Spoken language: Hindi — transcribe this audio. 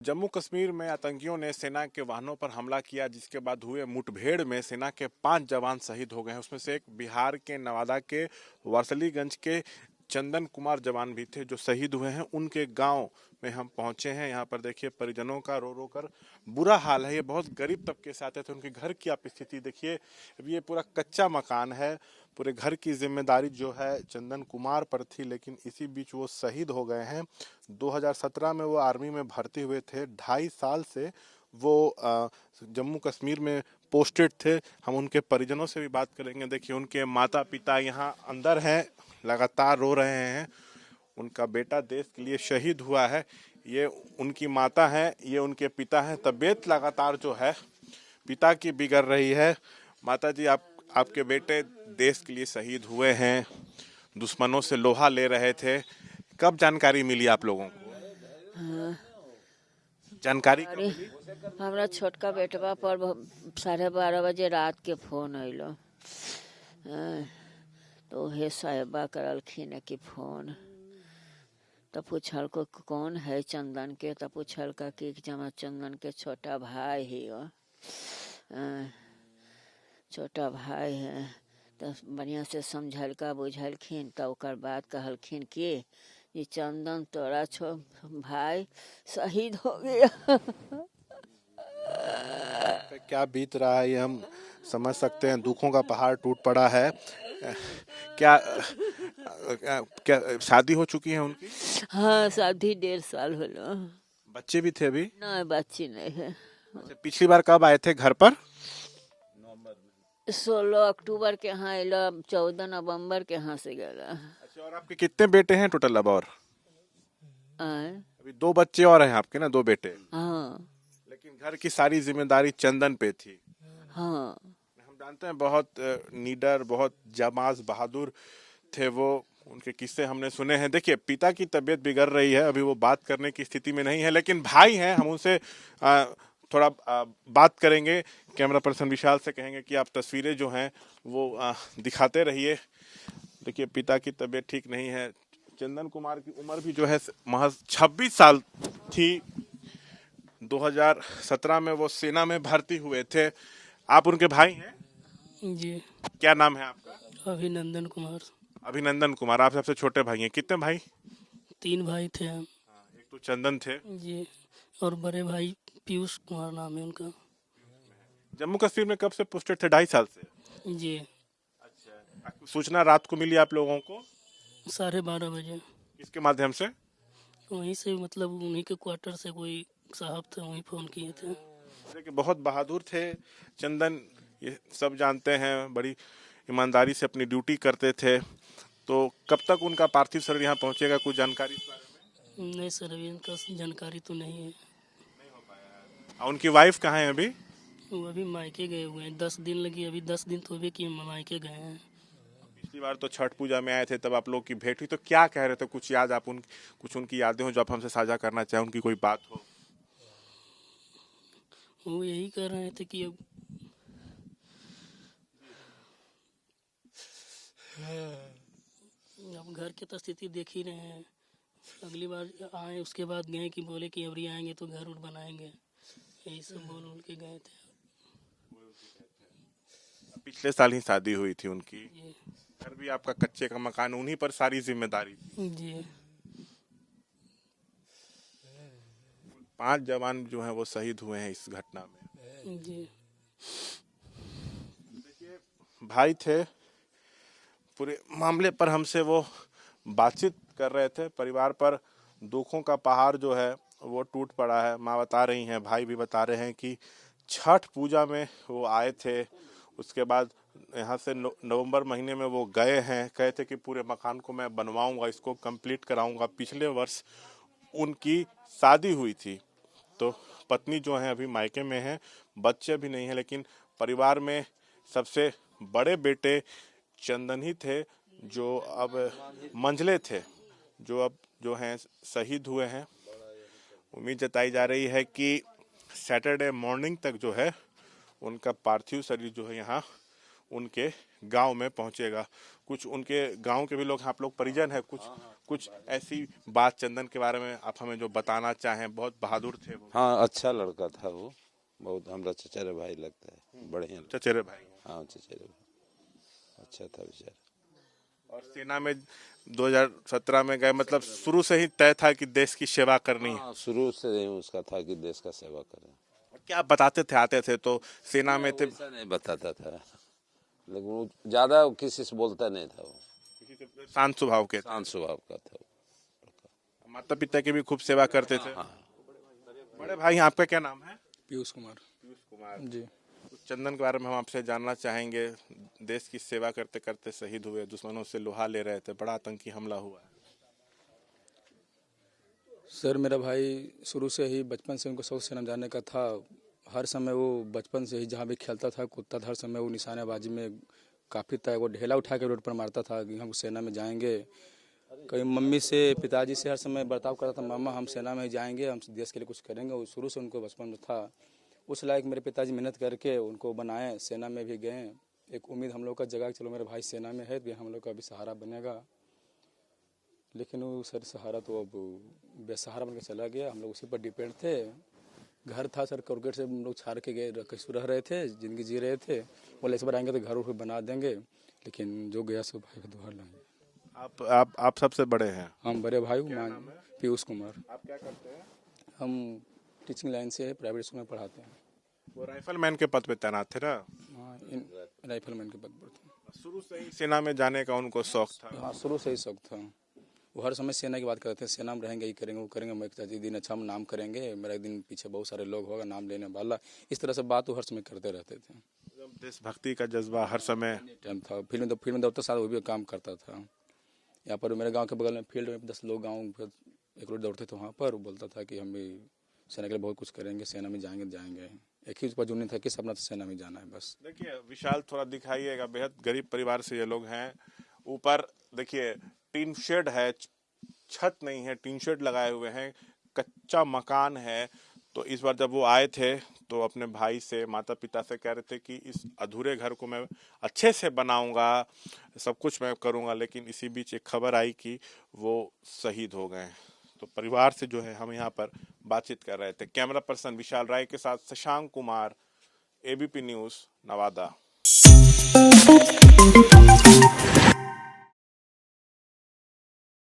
जम्मू कश्मीर में आतंकियों ने सेना के वाहनों पर हमला किया, जिसके बाद हुए मुठभेड़ में सेना के 5 जवान शहीद हो गए हैं। उसमें से एक बिहार के नवादा के वारसलीगंज के चंदन कुमार जवान भी थे जो शहीद हुए हैं। उनके गांव में हम पहुंचे हैं। यहाँ पर देखिए परिजनों का रो रो कर बुरा हाल है। ये बहुत गरीब तबके से आते थे। उनके घर की आप स्थिति देखिए, ये पूरा कच्चा मकान है। पूरे घर की जिम्मेदारी जो है चंदन कुमार पर थी, लेकिन इसी बीच वो शहीद हो गए हैं। 2017 में वो आर्मी में भर्ती हुए थे। 2.5 साल से वो जम्मू कश्मीर में पोस्टेड थे। हम उनके परिजनों से भी बात करेंगे। देखिए उनके माता पिता यहाँ अंदर हैं, लगातार रो रहे हैं। उनका बेटा देश के लिए शहीद हुआ है। ये उनकी माता है, ये उनके पिता हैं। तबीयत लगातार जो है पिता की बिगड़ रही है। माता जी, आपके बेटे देश के लिए शहीद हुए हैं, दुश्मनों से लोहा ले रहे थे। कब जानकारी मिली आप लोगों को? हाँ, जानकारी कब अरे मिली? हमरा छोटका बेटवा पर 12:30 बजे रात के फोन अइलो। तो उहे साहेबा करलखिन कि फोन तो पूछल को कौन है चंदन के, तो पूछल का कि जमा चंदन के छोटा भाई ही हो। छोटा भाई है तो बढ़िया से समझलका बुझलखिन। तो ओकर बाद कहलखिन कि ये चंदन तोरा भाई शहीद हो गया। पे क्या बीत रहा है ये हम समझ सकते हैं। दुखों का पहाड़ टूट पड़ा है। क्या क्या शादी हो चुकी है उनकी? हाँ, शादी 1.5 साल होलो। बच्चे भी थे अभी? नहीं, बच्ची नहीं है। अच्छा, पिछली बार कब आए थे घर पर? 16 अक्टूबर के यहाँ अला, 14 नवंबर के यहाँ से गला। अच्छा, और आपके कितने बेटे हैं टोटल अब? और आए? अभी 2 बच्चे और हैं आपके ना, 2 बेटे। हाँ लेकिन घर की सारी जिम्मेदारी चंदन पे थी। हाँ। हम जानते हैं बहुत नीडर, बहुत जाबाज बहादुर थे वो। उनके किस्से हमने सुने हैं। देखिए पिता की तबीयत बिगड़ रही है, अभी वो बात करने की स्थिति में नहीं है, लेकिन भाई हैं, हम उनसे थोड़ा बात करेंगे। कैमरा पर्सन विशाल से कहेंगे कि आप तस्वीरें जो हैं वो दिखाते रहिए। देखिए पिता की तबीयत ठीक नहीं है। चंदन कुमार की उम्र भी जो है महज 26 साल थी। 2017 में वो सेना में भर्ती हुए थे। आप उनके भाई हैं? जी। क्या नाम है आपका? अभिनंदन कुमार। अभिनंदन कुमार। आप सबसे छोटे भाई हैं? कितने भाई? 3 भाई थे हम। एक तो चंदन थे। जी। और बड़े भाई पीयूष कुमार नाम है उनका। जम्मू कश्मीर में कब से पोस्टेड थे? 2.5 साल से। जी। अच्छा, सूचना रात को मिली आप लोगों को? 12:30 बजे। किसके माध्यम से? वहीं से, मतलब उन्हीं के क्वार्टर से कोई साहब थे, वहीं फ़ोन किए थे। देखिए बहुत बहादुर थे चंदन, ये सब जानते हैं। बड़ी ईमानदारी से अपनी ड्यूटी करते थे। तो कब तक उनका पार्थिव शरीर यहाँ पहुंचेगा, कुछ जानकारी इस बारे में? नहीं सर, अभी इनका जानकारी तो नहीं है। और उनकी वाइफ कहाँ है अभी? वो अभी मायके गए हुए हैं, 10 दिन लगी। अभी 10 दिन तो भी कि मायके गए हैं। पिछली बार तो छठ पूजा में आए थे, तब आप लोग की भेंट हुई, तो क्या कह रहे थे? कुछ याद आप कुछ उनकी यादें हो जो आप हमसे साझा करना चाहें, उनकी कोई बात हो? वो यही कह रहे थे कि अब घर की तो स्थिति देख ही रहे हैं। अगली बार आए उसके बाद गए कि बोले कि अभी आएंगे तो घर उर बनाएंगे, यही सब बोल के गए थे। पिछले साल ही शादी हुई थी उनकी। जी। घर भी आपका कच्चे का मकान, उन्हीं पर सारी जिम्मेदारी। जी। 5 जवान जो हैं वो शहीद हुए हैं इस घटना में। जी। भाई थे। पूरे मामले पर हमसे वो बातचीत कर रहे थे। परिवार पर दुखों का पहाड़ जो है वो टूट पड़ा है। माँ बता रही हैं, भाई भी बता रहे हैं कि छठ पूजा में वो आए थे। उसके बाद यहाँ से नवंबर महीने में वो गए हैं। कहे थे कि पूरे मकान को मैं बनवाऊंगा, इसको कंप्लीट कराऊंगा। पिछले वर्ष उनकी शादी हुई थी। तो पत्नी जो है अभी मायके में है, बच्चे भी नहीं है, लेकिन परिवार में सबसे बड़े बेटे चंदन ही थे जो अब मंझले थे, जो अब जो हैं शहीद हुए हैं। उम्मीद जताई जा रही है कि सैटरडे मॉर्निंग तक जो है उनका पार्थिव शरीर जो है यहाँ उनके गांव में पहुंचेगा। कुछ उनके गांव के भी लोग, आप लोग परिजन है, कुछ ऐसी बात चंदन के बारे में आप हमें जो बताना चाहें। बहुत बहादुर थे वो। हाँ, अच्छा लड़का था वो, बहुत हमरा चचेरे भाई लगता है, बढ़िया। चचेरे भाई। हाँ, चचेरे भाई, अच्छा था बेचारा। और सेना में 2017 में गए, मतलब शुरू से ही तय था कि देश की सेवा करनी है। हाँ, शुरू से ही उसका था कि देश का सेवा करें। क्या बताते थे, आते थे तो सेना में थे? ऐसा नहीं बताता था, लेकिन वो ज्यादा किसी से बोलता नहीं था, वो शांत स्वभाव के थे। शांत स्वभाव का था वो। माता पिता की भी खूब सेवा करते थे। बड़े भाई आपका क्या नाम है? पीयूष कुमार। पीयूष कुमार जी। कुछ चंदन के बारे में हम आपसे जानना चाहेंगे। देश की सेवा करते करते शहीद हुए, दुश्मनों से लोहा ले रहे थे, बड़ा आतंकी हमला हुआ है। सर मेरा भाई शुरू से ही बचपन से उनको शौक सेना जाने का था। हर समय वो बचपन से ही जहाँ भी खेलता था कूदता था, हर समय वो निशानेबाजी में काफ़ी था। वो ढेला उठा के रोड पर मारता था कि हम सेना में जाएंगे। कहीं मम्मी से पिताजी से हर समय बर्ताव करता था, मामा हम सेना में जाएंगे, हम देश के लिए कुछ करेंगे। वो शुरू से उनको बचपन में था। उस लायक मेरे पिताजी मेहनत करके उनको बनाए, सेना में भी गए। एक उम्मीद हम लोग का जगह चलो मेरे भाई सेना में है तो हम लोग का भी सहारा बनेगा, लेकिन वो सर सहारा तो अब बेसहारा बनकर चला गया। हम लोग उसी पर डिपेंड थे। घर था सर, कोरगेट से हम लोग छाड़ के गए, रह रहे थे, ज़िंदगी जी रहे थे। बोले इस बार आएंगे तो घर उर बना देंगे, लेकिन जो गया सो भाई का दुआर लाएंगे। आप सबसे बड़े हैं? हम बड़े भाई पीयूष कुमार। आप क्या करते हैं? हम टीचिंग लाइन से प्राइवेट स्कूल में पढ़ाते हैं। वो राइफलमैन के पद पे तैनात थे ना? हाँ, इन राइफलमैन के पद पर थे। शुरू से ही सेना में जाने का उनको शौक था? हाँ, शुरू से ही शौक था। वो हर समय सेना की बात करते थे, सेना में रहेंगे, ये करेंगे, वो करेंगे, मैं एक दिन अच्छा हम नाम करेंगे, मेरा एक दिन पीछे बहुत सारे लोग होगा नाम लेने वाला। इस तरह से बात वो हर समय करते रहते थे। देशभक्ति का जज्बा हर समय टाइम था। फील्ड में दौड़ता साथ वो भी काम करता था। यहाँ पर मेरे गांव के बगल में फील्ड में 10 लोग गांव एक रोज दौड़ते थे, वहाँ पर वो बोलता था कि हम भी सेना के लिए बहुत कुछ करेंगे, सेना में जाएंगे। एक ही उसका जुनून था कि सपना तो सेना में जाना है बस। देखिए विशाल, थोड़ा दिखाइएगा। बेहद गरीब परिवार से ये लोग हैं। ऊपर देखिए टीन शेड है, छत नहीं है, टीन शेड लगाए हुए हैं, कच्चा मकान है। तो इस बार जब वो आए थे तो अपने भाई से, माता पिता से कह रहे थे कि इस अधूरे घर को मैं अच्छे से बनाऊंगा, सब कुछ मैं करूंगा। लेकिन इसी बीच एक खबर आई कि वो शहीद हो गए। तो परिवार से जो है हम यहाँ पर बातचीत कर रहे थे। कैमरा पर्सन विशाल राय के साथ शशांक कुमार, एबीपी न्यूज़, नवादा।